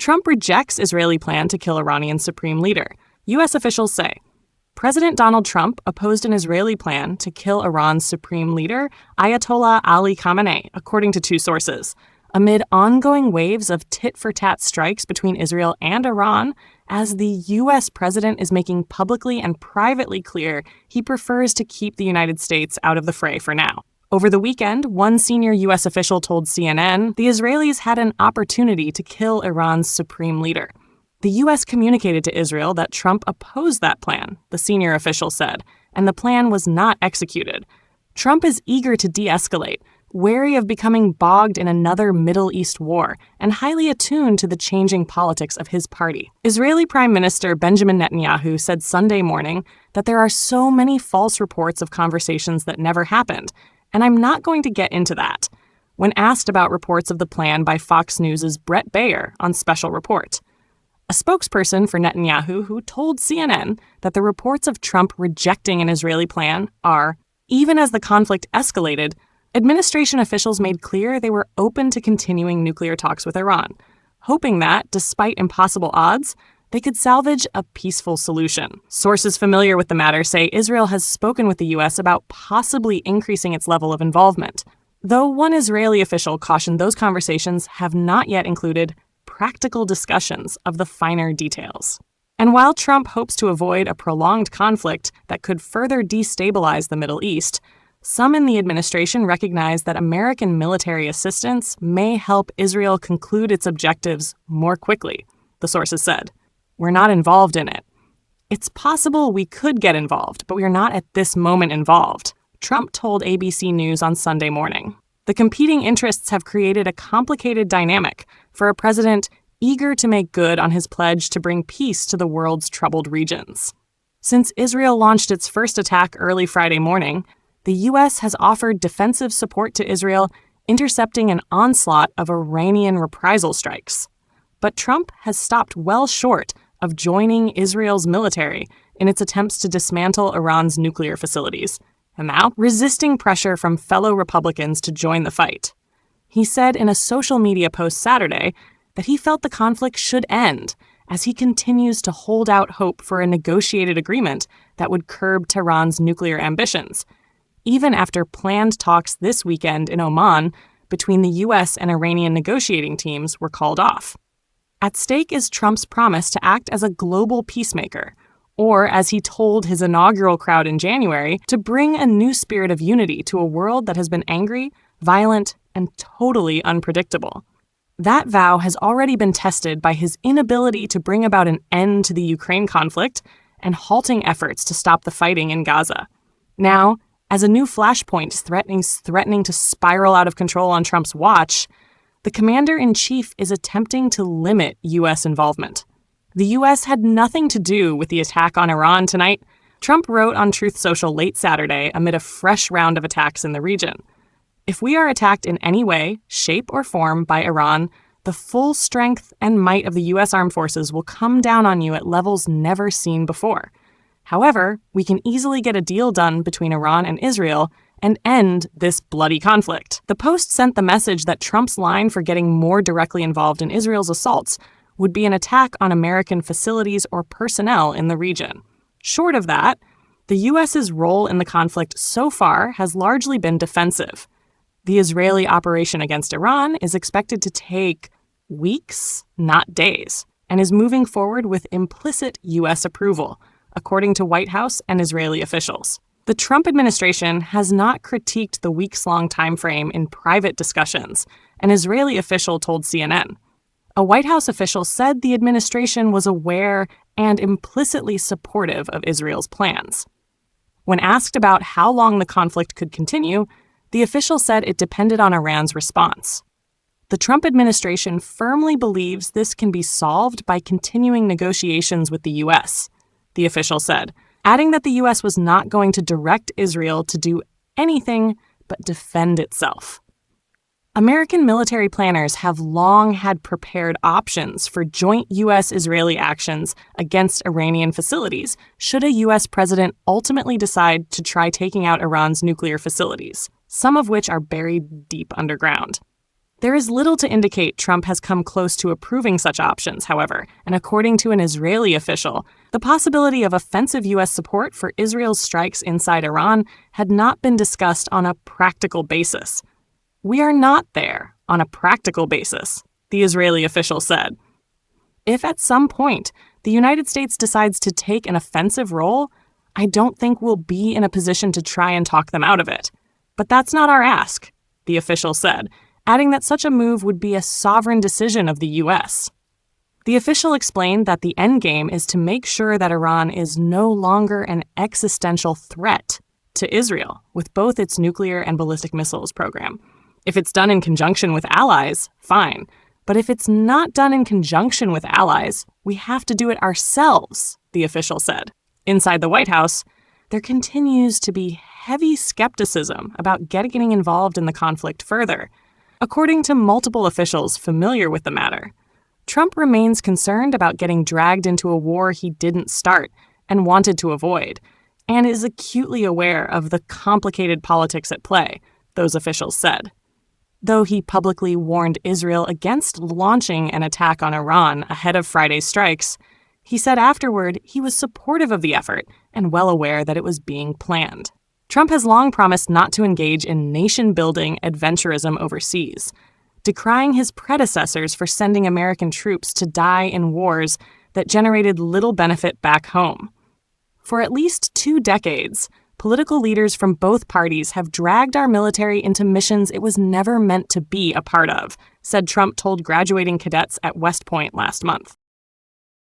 Trump rejects Israeli plan to kill Iranian supreme leader. U.S. officials say President Donald Trump opposed an Israeli plan to kill Iran's supreme leader, Ayatollah Ali Khamenei, according to two sources, amid ongoing waves of tit-for-tat strikes between Israel and Iran, as the U.S. president is making publicly and privately clear he prefers to keep the United States out of the fray for now. Over the weekend, one senior U.S. official told CNN the Israelis had an opportunity to kill Iran's supreme leader. The U.S. communicated to Israel that Trump opposed that plan, the senior official said, and the plan was not executed. Trump is eager to de-escalate, wary of becoming bogged in another Middle East war, and highly attuned to the changing politics of his party. Israeli Prime Minister Benjamin Netanyahu said Sunday morning that there are so many false reports of conversations that never happened, and I'm not going to get into that, when asked about reports of the plan by Fox News' Bret Baier on Special Report. A spokesperson for Netanyahu who told CNN that the reports of Trump rejecting an Israeli plan are, even as the conflict escalated, administration officials made clear they were open to continuing nuclear talks with Iran, hoping that, despite impossible odds, they could salvage a peaceful solution. Sources familiar with the matter say Israel has spoken with the U.S. about possibly increasing its level of involvement, though one Israeli official cautioned those conversations have not yet included practical discussions of the finer details. And while Trump hopes to avoid a prolonged conflict that could further destabilize the Middle East, some in the administration recognize that American military assistance may help Israel conclude its objectives more quickly, the sources said. We're not involved in it. It's possible we could get involved, but we are not at this moment involved, Trump told ABC News on Sunday morning. The competing interests have created a complicated dynamic for a president eager to make good on his pledge to bring peace to the world's troubled regions. Since Israel launched its first attack early Friday morning, the U.S. has offered defensive support to Israel, intercepting an onslaught of Iranian reprisal strikes. But Trump has stopped well short of joining Israel's military in its attempts to dismantle Iran's nuclear facilities, and now resisting pressure from fellow Republicans to join the fight. He said in a social media post Saturday that he felt the conflict should end as he continues to hold out hope for a negotiated agreement that would curb Tehran's nuclear ambitions, even after planned talks this weekend in Oman between the U.S. and Iranian negotiating teams were called off. At stake is Trump's promise to act as a global peacemaker, or, as he told his inaugural crowd in January, to bring a new spirit of unity to a world that has been angry, violent, and totally unpredictable. That vow has already been tested by his inability to bring about an end to the Ukraine conflict and halting efforts to stop the fighting in Gaza. Now, as a new flashpoint is threatening to spiral out of control on Trump's watch, the commander-in-chief is attempting to limit U.S. involvement. The U.S. had nothing to do with the attack on Iran tonight, Trump wrote on Truth Social late Saturday amid a fresh round of attacks in the region. If we are attacked in any way, shape, or form by Iran, the full strength and might of the U.S. armed forces will come down on you at levels never seen before. However, we can easily get a deal done between Iran and Israel and end this bloody conflict. The Post sent the message that Trump's line for getting more directly involved in Israel's assaults would be an attack on American facilities or personnel in the region. Short of that, the U.S.'s role in the conflict so far has largely been defensive. The Israeli operation against Iran is expected to take weeks, not days, and is moving forward with implicit U.S. approval, according to White House and Israeli officials. The Trump administration has not critiqued the weeks-long timeframe in private discussions, an Israeli official told CNN. A White House official said the administration was aware and implicitly supportive of Israel's plans. When asked about how long the conflict could continue, the official said it depended on Iran's response. The Trump administration firmly believes this can be solved by continuing negotiations with the U.S., the official said, adding that the U.S. was not going to direct Israel to do anything but defend itself. American military planners have long had prepared options for joint U.S.-Israeli actions against Iranian facilities should a U.S. president ultimately decide to try taking out Iran's nuclear facilities, some of which are buried deep underground. There is little to indicate Trump has come close to approving such options, however, and according to an Israeli official, the possibility of offensive U.S. support for Israel's strikes inside Iran had not been discussed on a practical basis. "We are not there on a practical basis," the Israeli official said. If at some point the United States decides to take an offensive role, I don't think we'll be in a position to try and talk them out of it. But that's not our ask, the official said, adding that such a move would be a sovereign decision of the U.S. The official explained that the endgame is to make sure that Iran is no longer an existential threat to Israel with both its nuclear and ballistic missiles program. If it's done in conjunction with allies, fine. But if it's not done in conjunction with allies, we have to do it ourselves, the official said. Inside the White House, there continues to be heavy skepticism about getting involved in the conflict further. According to multiple officials familiar with the matter, Trump remains concerned about getting dragged into a war he didn't start and wanted to avoid, and is acutely aware of the complicated politics at play, those officials said. Though he publicly warned Israel against launching an attack on Iran ahead of Friday's strikes, he said afterward he was supportive of the effort and well aware that it was being planned. Trump has long promised not to engage in nation-building adventurism overseas, decrying his predecessors for sending American troops to die in wars that generated little benefit back home. For at least 2 decades, political leaders from both parties have dragged our military into missions it was never meant to be a part of, said Trump told graduating cadets at West Point last month.